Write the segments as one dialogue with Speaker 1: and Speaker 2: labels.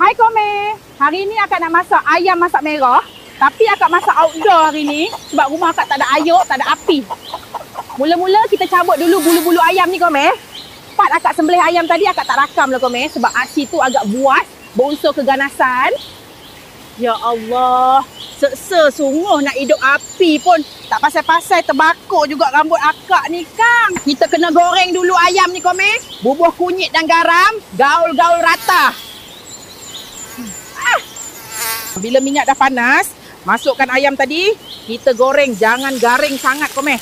Speaker 1: Hai Komeh. Hari ni akak nak masak ayam masak merah. Tapi akak masak outdoor hari ni sebab rumah akak tak ada ayuk, tak ada api. Mula-mula kita cabut dulu bulu-bulu ayam ni Komeh. Part akak sembelih ayam tadi akak tak rakam lah Komeh sebab aksi tu agak buas, berunsur keganasan. Ya Allah, seksa sungguh nak hidup api pun tak pasal-pasal terbakar juga rambut akak ni Kang. Kita kena goreng dulu ayam ni Komeh. Bubuh kunyit dan garam, gaul-gaul rata. Bila minyak dah panas, masukkan ayam tadi, kita goreng. Jangan garing sangat Komeh.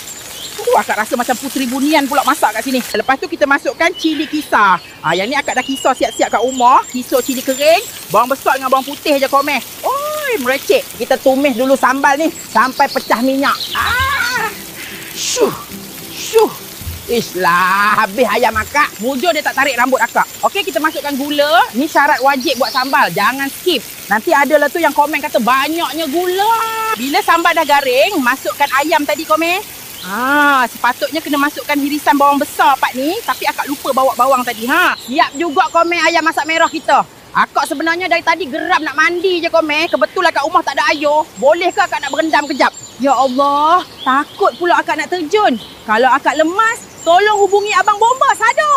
Speaker 1: Akak rasa macam Puteri Bunian pula masak kat sini. Lepas tu kita masukkan cili kisar. Yang ni akak dah kisar siap-siap kat rumah. Kisar cili kering, bawang besar dengan bawang putih je Komeh. Oi, merecek. Kita tumis dulu sambal ni sampai pecah minyak. Syuh. Syuh. Islah, habis ayam akak. Mujur dia tak tarik rambut akak. Okey, kita masukkan gula. Ni syarat wajib buat sambal. Jangan skip. Nanti adalah tu yang komen kata banyaknya gula. Bila sambal dah garing, masukkan ayam tadi Komeh. Sepatutnya kena masukkan irisan bawang besar part ni. Tapi akak lupa bawa bawang tadi. Siap juga Komeh ayam masak merah kita. Akak sebenarnya dari tadi geram nak mandi je Komeh. Kebetulan kat rumah tak ada ayuh. Boleh ke akak nak berendam kejap? Ya Allah, takut pula akak nak terjun. Kalau akak lemas, tolong hubungi Abang Bomba Sado.